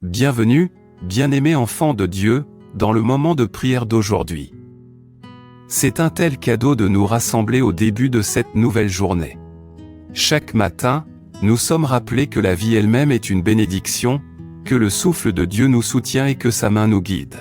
Bienvenue, bien-aimés enfants de Dieu, dans le moment de prière d'aujourd'hui. C'est un tel cadeau de nous rassembler au début de cette nouvelle journée. Chaque matin, nous sommes rappelés que la vie elle-même est une bénédiction, que le souffle de Dieu nous soutient et que sa main nous guide.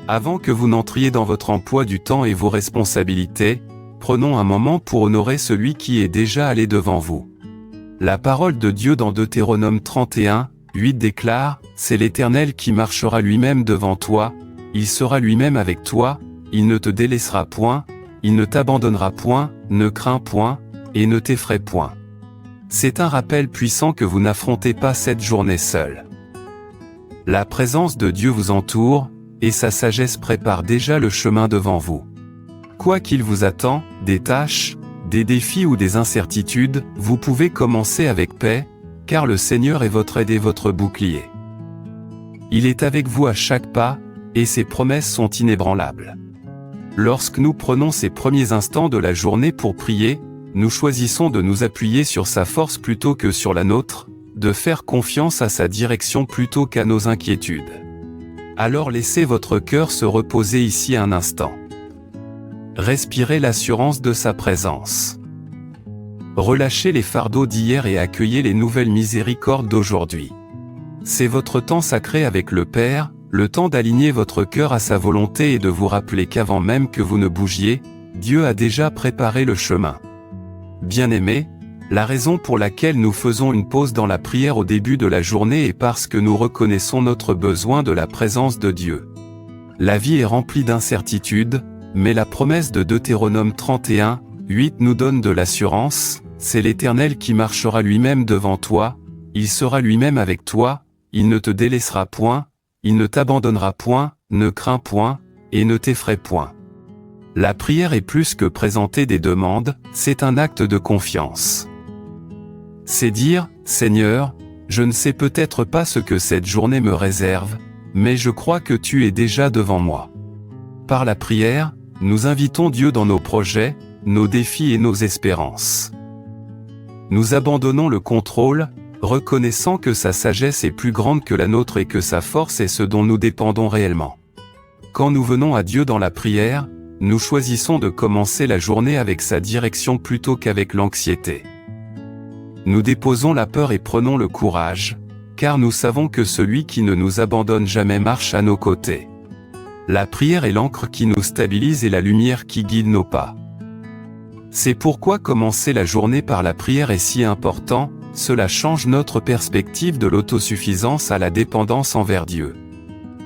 Avant que vous n'entriez dans votre emploi du temps et vos responsabilités, prenons un moment pour honorer celui qui est déjà allé devant vous. La parole de Dieu dans Deutéronome 31, 8 déclare, « C'est l'Éternel qui marchera lui-même devant toi, il sera lui-même avec toi, il ne te délaissera point, il ne t'abandonnera point, ne crains point, et ne t'effraie point. » C'est un rappel puissant que vous n'affrontez pas cette journée seule. La présence de Dieu vous entoure, et sa sagesse prépare déjà le chemin devant vous. Quoi qu'il vous attend, des tâches, des défis ou des incertitudes, vous pouvez commencer avec paix, car le Seigneur est votre aide et votre bouclier. Il est avec vous à chaque pas, et ses promesses sont inébranlables. Lorsque nous prenons ces premiers instants de la journée pour prier, nous choisissons de nous appuyer sur sa force plutôt que sur la nôtre, de faire confiance à sa direction plutôt qu'à nos inquiétudes. Alors laissez votre cœur se reposer ici un instant. Respirez l'assurance de sa présence. Relâchez les fardeaux d'hier et accueillez les nouvelles miséricordes d'aujourd'hui. C'est votre temps sacré avec le Père, le temps d'aligner votre cœur à sa volonté et de vous rappeler qu'avant même que vous ne bougiez, Dieu a déjà préparé le chemin. Bien-aimés, la raison pour laquelle nous faisons une pause dans la prière au début de la journée est parce que nous reconnaissons notre besoin de la présence de Dieu. La vie est remplie d'incertitudes, mais la promesse de Deutéronome 31, 8 nous donne de l'assurance, c'est l'Éternel qui marchera lui-même devant toi, il sera lui-même avec toi, il ne te délaissera point, il ne t'abandonnera point, ne crains point, et ne t'effraie point. La prière est plus que présenter des demandes, c'est un acte de confiance. C'est dire, Seigneur, je ne sais peut-être pas ce que cette journée me réserve, mais je crois que tu es déjà devant moi. Par la prière, nous invitons Dieu dans nos projets, nos défis et nos espérances. Nous abandonnons le contrôle, reconnaissant que sa sagesse est plus grande que la nôtre et que sa force est ce dont nous dépendons réellement. Quand nous venons à Dieu dans la prière, nous choisissons de commencer la journée avec sa direction plutôt qu'avec l'anxiété. Nous déposons la peur et prenons le courage, car nous savons que celui qui ne nous abandonne jamais marche à nos côtés. La prière est l'encre qui nous stabilise et la lumière qui guide nos pas. C'est pourquoi commencer la journée par la prière est si important, cela change notre perspective de l'autosuffisance à la dépendance envers Dieu.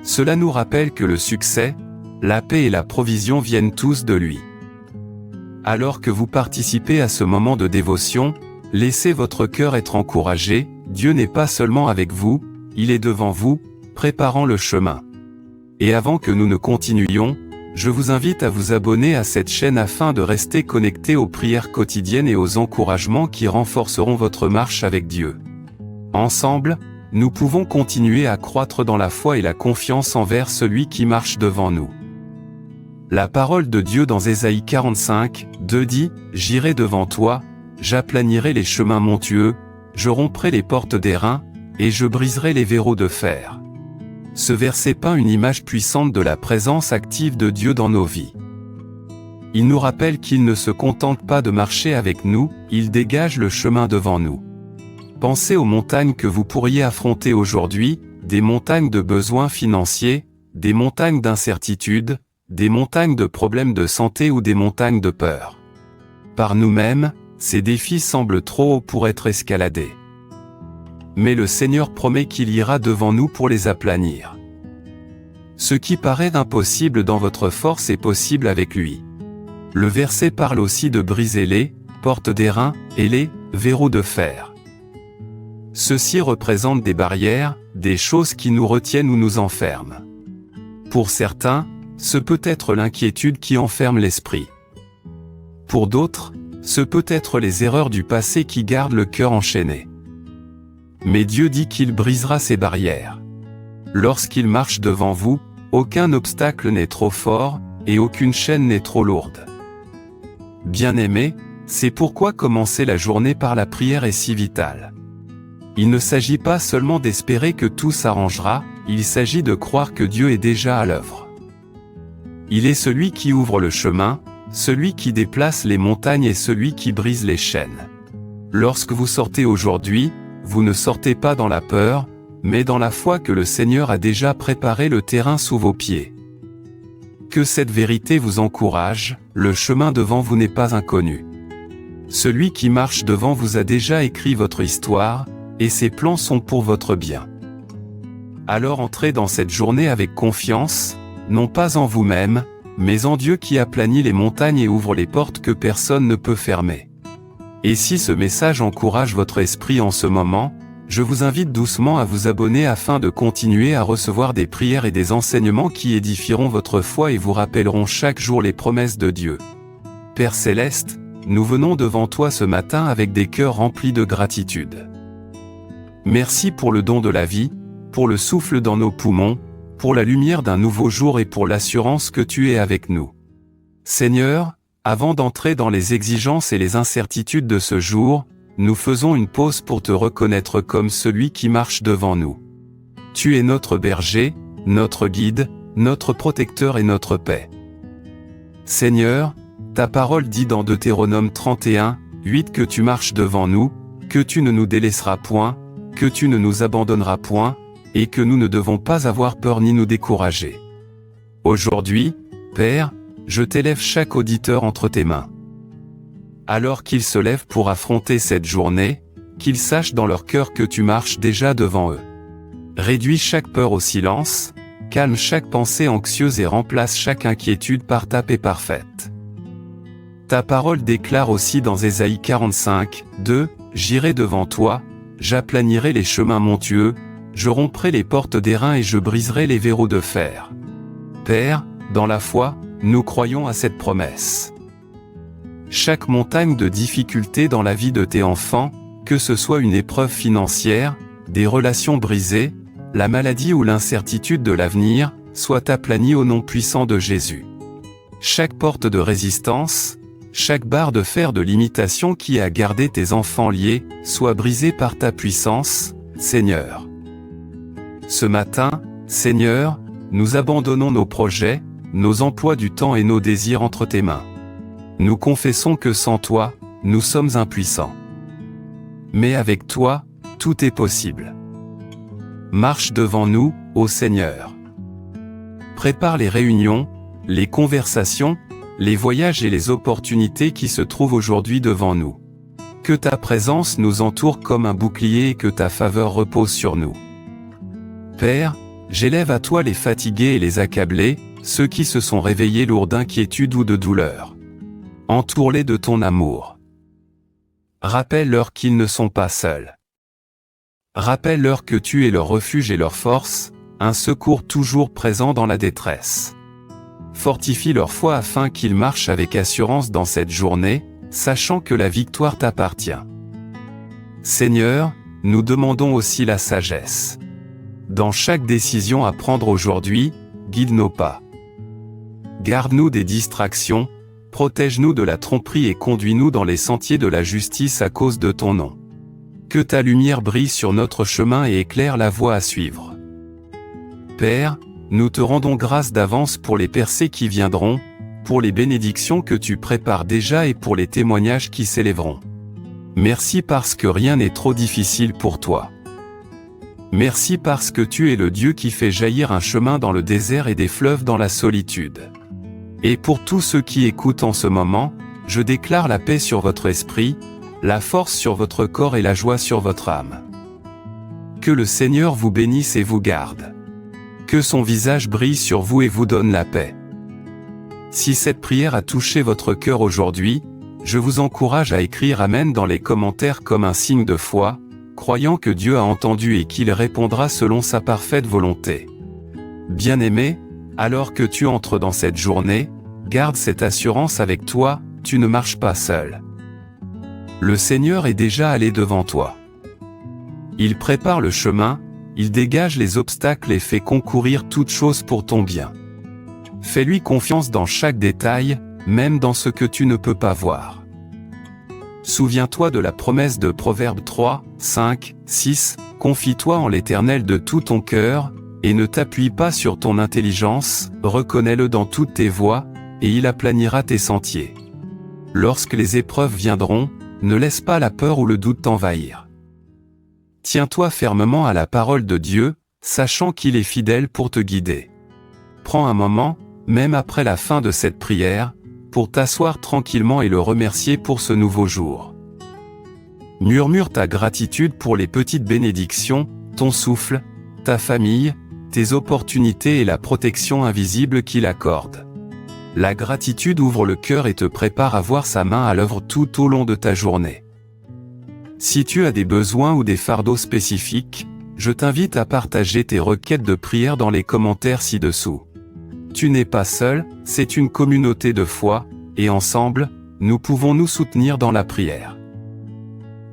Cela nous rappelle que le succès, la paix et la provision viennent tous de lui. Alors que vous participez à ce moment de dévotion, laissez votre cœur être encouragé, Dieu n'est pas seulement avec vous, il est devant vous, préparant le chemin. Et avant que nous ne continuions, je vous invite à vous abonner à cette chaîne afin de rester connecté aux prières quotidiennes et aux encouragements qui renforceront votre marche avec Dieu. Ensemble, nous pouvons continuer à croître dans la foi et la confiance envers celui qui marche devant nous. La parole de Dieu dans Ésaïe 45, 2 dit, « J'irai devant toi, j'aplanirai les chemins montueux, je romprai les portes d'airain, et je briserai les verrous de fer. » Ce verset peint une image puissante de la présence active de Dieu dans nos vies. Il nous rappelle qu'il ne se contente pas de marcher avec nous, il dégage le chemin devant nous. Pensez aux montagnes que vous pourriez affronter aujourd'hui, des montagnes de besoins financiers, des montagnes d'incertitudes, des montagnes de problèmes de santé ou des montagnes de peur. Par nous-mêmes, ces défis semblent trop hauts pour être escaladés. Mais le Seigneur promet qu'il ira devant nous pour les aplanir. Ce qui paraît impossible dans votre force est possible avec lui. Le verset parle aussi de briser les portes d'airain et les verrous de fer. Ceux-ci représentent des barrières, des choses qui nous retiennent ou nous enferment. Pour certains, ce peut être l'inquiétude qui enferme l'esprit. Pour d'autres, ce peut être les erreurs du passé qui gardent le cœur enchaîné. Mais Dieu dit qu'il brisera ces barrières. Lorsqu'il marche devant vous, aucun obstacle n'est trop fort, et aucune chaîne n'est trop lourde. Bien-aimés, c'est pourquoi commencer la journée par la prière est si vital. Il ne s'agit pas seulement d'espérer que tout s'arrangera, il s'agit de croire que Dieu est déjà à l'œuvre. Il est celui qui ouvre le chemin, celui qui déplace les montagnes et celui qui brise les chaînes. Lorsque vous sortez aujourd'hui, vous ne sortez pas dans la peur, mais dans la foi que le Seigneur a déjà préparé le terrain sous vos pieds. Que cette vérité vous encourage, le chemin devant vous n'est pas inconnu. Celui qui marche devant vous a déjà écrit votre histoire, et ses plans sont pour votre bien. Alors entrez dans cette journée avec confiance, non pas en vous-même, mais en Dieu qui aplanit les montagnes et ouvre les portes que personne ne peut fermer. Et si ce message encourage votre esprit en ce moment, je vous invite doucement à vous abonner afin de continuer à recevoir des prières et des enseignements qui édifieront votre foi et vous rappelleront chaque jour les promesses de Dieu. Père Céleste, nous venons devant toi ce matin avec des cœurs remplis de gratitude. Merci pour le don de la vie, pour le souffle dans nos poumons, pour la lumière d'un nouveau jour et pour l'assurance que tu es avec nous. Seigneur, avant d'entrer dans les exigences et les incertitudes de ce jour, nous faisons une pause pour te reconnaître comme celui qui marche devant nous. Tu es notre berger, notre guide, notre protecteur et notre paix. Seigneur, ta parole dit dans Deutéronome 31, 8 que tu marches devant nous, que tu ne nous délaisseras point, que tu ne nous abandonneras point, et que nous ne devons pas avoir peur ni nous décourager. Aujourd'hui, Père, je t'élève chaque auditeur entre tes mains. Alors qu'ils se lèvent pour affronter cette journée, qu'ils sachent dans leur cœur que tu marches déjà devant eux. Réduis chaque peur au silence, calme chaque pensée anxieuse et remplace chaque inquiétude par ta paix parfaite. Ta parole déclare aussi dans Ésaïe 45, 2, « J'irai devant toi, j'aplanirai les chemins montueux, je romprai les portes d'airain et je briserai les verrous de fer. » Père, dans la foi, nous croyons à cette promesse. Chaque montagne de difficultés dans la vie de tes enfants, que ce soit une épreuve financière, des relations brisées, la maladie ou l'incertitude de l'avenir, soit aplanie au nom puissant de Jésus. Chaque porte de résistance, chaque barre de fer de limitation qui a gardé tes enfants liés, soit brisée par ta puissance, Seigneur. Ce matin, Seigneur, nous abandonnons nos projets, nos emplois du temps et nos désirs entre tes mains. Nous confessons que sans toi, nous sommes impuissants. Mais avec toi, tout est possible. Marche devant nous, ô Seigneur. Prépare les réunions, les conversations, les voyages et les opportunités qui se trouvent aujourd'hui devant nous. Que ta présence nous entoure comme un bouclier et que ta faveur repose sur nous. Père, j'élève à toi les fatigués et les accablés, ceux qui se sont réveillés lourds d'inquiétude ou de douleur. Entoure-les de ton amour. Rappelle-leur qu'ils ne sont pas seuls. Rappelle-leur que tu es leur refuge et leur force, un secours toujours présent dans la détresse. Fortifie leur foi afin qu'ils marchent avec assurance dans cette journée, sachant que la victoire t'appartient. Seigneur, nous demandons aussi la sagesse. Dans chaque décision à prendre aujourd'hui, guide nos pas. Garde-nous des distractions, protège-nous de la tromperie et conduis-nous dans les sentiers de la justice à cause de ton nom. Que ta lumière brille sur notre chemin et éclaire la voie à suivre. Père, nous te rendons grâce d'avance pour les percées qui viendront, pour les bénédictions que tu prépares déjà et pour les témoignages qui s'élèveront. Merci parce que rien n'est trop difficile pour toi. Merci parce que tu es le Dieu qui fait jaillir un chemin dans le désert et des fleuves dans la solitude. Et pour tous ceux qui écoutent en ce moment, je déclare la paix sur votre esprit, la force sur votre corps et la joie sur votre âme. Que le Seigneur vous bénisse et vous garde. Que son visage brille sur vous et vous donne la paix. Si cette prière a touché votre cœur aujourd'hui, je vous encourage à écrire Amen dans les commentaires comme un signe de foi, croyant que Dieu a entendu et qu'il répondra selon sa parfaite volonté. Bien-aimé, alors que tu entres dans cette journée, garde cette assurance avec toi, tu ne marches pas seul. Le Seigneur est déjà allé devant toi. Il prépare le chemin, il dégage les obstacles et fait concourir toutes choses pour ton bien. Fais-lui confiance dans chaque détail, même dans ce que tu ne peux pas voir. Souviens-toi de la promesse de Proverbe 3, 5, 6, « Confie-toi en l'Éternel de tout ton cœur, et ne t'appuie pas sur ton intelligence, reconnais-le dans toutes tes voies, et il aplanira tes sentiers. » Lorsque les épreuves viendront, ne laisse pas la peur ou le doute t'envahir. Tiens-toi fermement à la parole de Dieu, sachant qu'il est fidèle pour te guider. Prends un moment, même après la fin de cette prière, pour t'asseoir tranquillement et le remercier pour ce nouveau jour. Murmure ta gratitude pour les petites bénédictions, ton souffle, ta famille, tes opportunités et la protection invisible qu'il accorde. La gratitude ouvre le cœur et te prépare à voir sa main à l'œuvre tout au long de ta journée. Si tu as des besoins ou des fardeaux spécifiques, je t'invite à partager tes requêtes de prière dans les commentaires ci-dessous. Tu n'es pas seul, c'est une communauté de foi, et ensemble, nous pouvons nous soutenir dans la prière.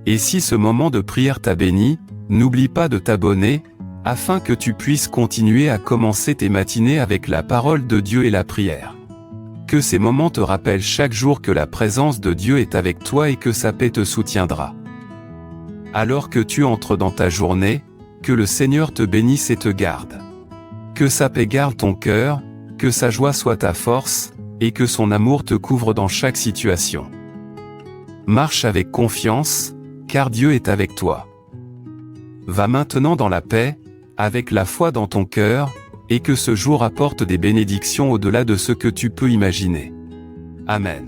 Et si ce moment de prière t'a béni, n'oublie pas de t'abonner, afin que tu puisses continuer à commencer tes matinées avec la parole de Dieu et la prière. Que ces moments te rappellent chaque jour que la présence de Dieu est avec toi et que sa paix te soutiendra. Alors que tu entres dans ta journée, que le Seigneur te bénisse et te garde. Que sa paix garde ton cœur, que sa joie soit ta force, et que son amour te couvre dans chaque situation. Marche avec confiance, car Dieu est avec toi. Va maintenant dans la paix, avec la foi dans ton cœur, et que ce jour apporte des bénédictions au-delà de ce que tu peux imaginer. Amen.